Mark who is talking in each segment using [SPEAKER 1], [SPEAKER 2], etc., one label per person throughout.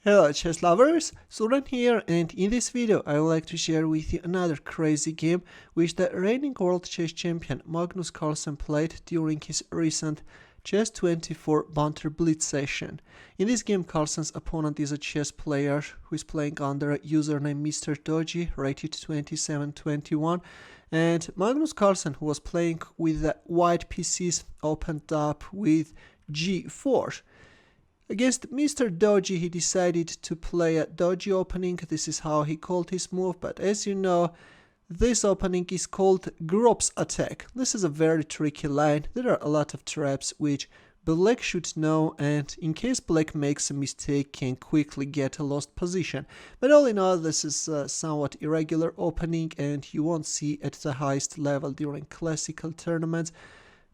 [SPEAKER 1] Hello chess lovers, Suren here, and in this video I would like to share with you another crazy game which the reigning world chess champion Magnus Carlsen played during his recent Chess24 Banter Blitz session. In this game, Carlsen's opponent is a chess player who is playing under a username MrDodgy, rated 2721, and Magnus Carlsen, who was playing with the white pieces, opened up with g4. Against MrDodgy, he decided to play a dodgy opening. This is how he called his move, but as you know, this opening is called Grob's attack. This is a very tricky line. There are a lot of traps which black should know, and in case black makes a mistake, can quickly get a lost position. But all in all, this is a somewhat irregular opening, and you won't see at the highest level during classical tournaments.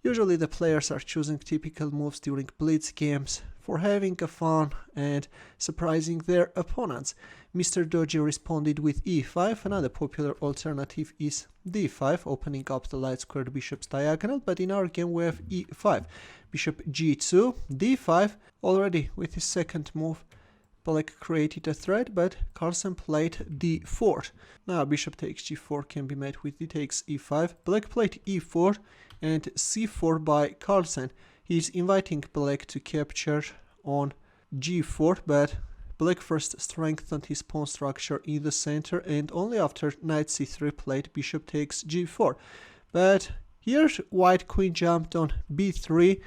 [SPEAKER 1] Usually the players are choosing typical moves during blitz games for having a fun and surprising their opponents. MrDodgy responded with e5. Another popular alternative is d5, opening up the light squared bishop's diagonal, but in our game we have e5. Bishop g2, d5. Already with his second move, black created a threat, but Carlsen played d4. Now bishop takes g4 can be met with d takes e5. Black played e4 and c4 by Carlsen. He's inviting black to capture on g4, but black first strengthened his pawn structure in the center, and only after knight c3 played bishop takes g4. But here white queen jumped on b3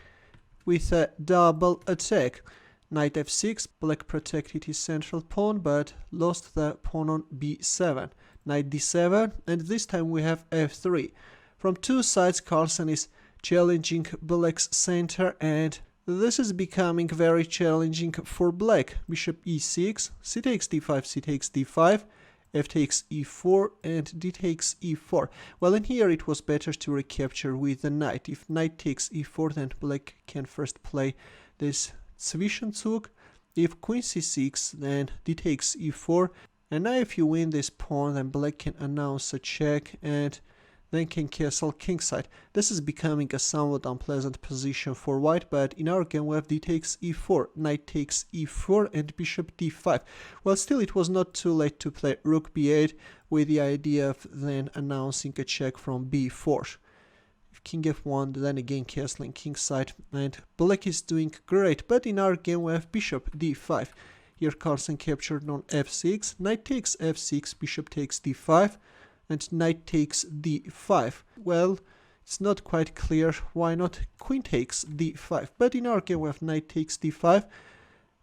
[SPEAKER 1] with a double attack. Knight f6, black protected his central pawn but lost the pawn on b7. Knight d7, and this time we have f3. From two sides, Carlsen is challenging black's center, and this is becoming very challenging for black. Bishop e6, c takes d5, c takes d5, f takes e4, and d takes e4. Well, in here it was better to recapture with the knight. If knight takes e4, then black can first play this Zwischenzug. If queen c6, then d takes e4. And now if you win this pawn, then black can announce a check and then can castle kingside. This is becoming a somewhat unpleasant position for white, but in our game we have d takes e4, knight takes e4, and bishop d5. Well, still it was not too late to play rook b8 with the idea of then announcing a check from b4. If king f1, then again castling kingside, and black is doing great, but in our game we have bishop d5. Here Carlsen captured on f6, knight takes f6, bishop takes d5, and knight takes d5. Well, it's not quite clear why not queen takes d5, but in our game we have knight takes d5,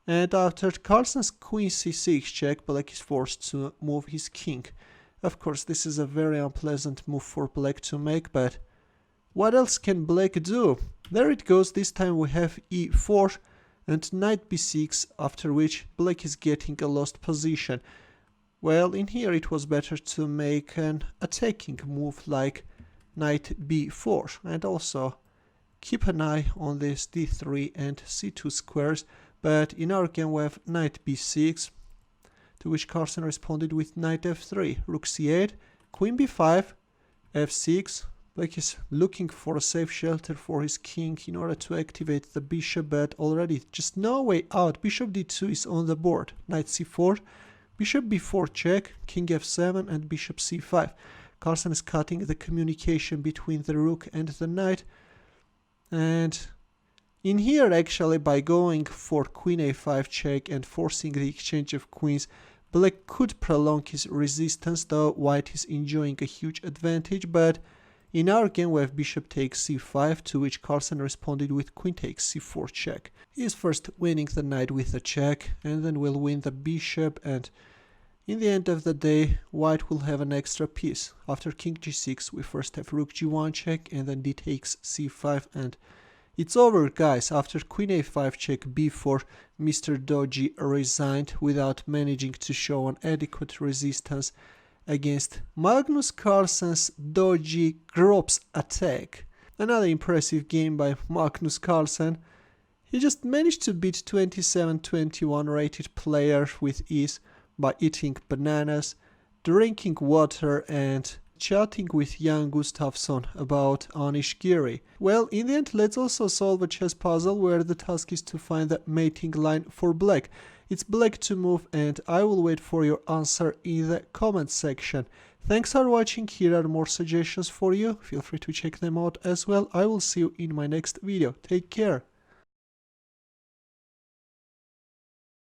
[SPEAKER 1] and after Carlsen's queen c6 check, black is forced to move his king. Of course, this is a very unpleasant move for black to make, but what else can black do? There it goes. This time we have e4 and knight b6, after which black is getting a lost position. Well, in here it was better to make an attacking move like knight b4, and also keep an eye on this d3 and c2 squares, but in our game we have knight b6, to which Carlsen responded with knight f3, rook c8, queen b5, f6. Black is looking for a safe shelter for his king in order to activate the bishop, but already just no way out. Bishop d2 is on the board. Knight c4, bishop b4 check, king f7, and bishop c5. Carlsen is cutting the communication between the rook and the knight, and in here actually by going for queen a5 check and forcing the exchange of queens, black could prolong his resistance, though white is enjoying a huge advantage. But in our game we have bishop takes c5, to which Carlsen responded with queen takes c4 check. He is first winning the knight with a check, and then will win the bishop, and in the end of the day white will have an extra piece. After king g6 we first have rook g1 check, and then d takes c5, and it's over, guys. After queen a5 check b4, MrDodgy resigned without managing to show an adequate resistance against Magnus Carlsen's dodgy Grob's attack. Another impressive game by Magnus Carlsen. He just managed to beat 27-21 rated player with ease by eating bananas, drinking water, and chatting with Jan Gustafsson about onigiri. Well, in the end, let's also solve a chess puzzle where the task is to find the mating line for black. It's black to move, and I will wait for your answer in the comment section. Thanks for watching. Here are more suggestions for you. Feel free to check them out as well. I will see you in my next video. Take care.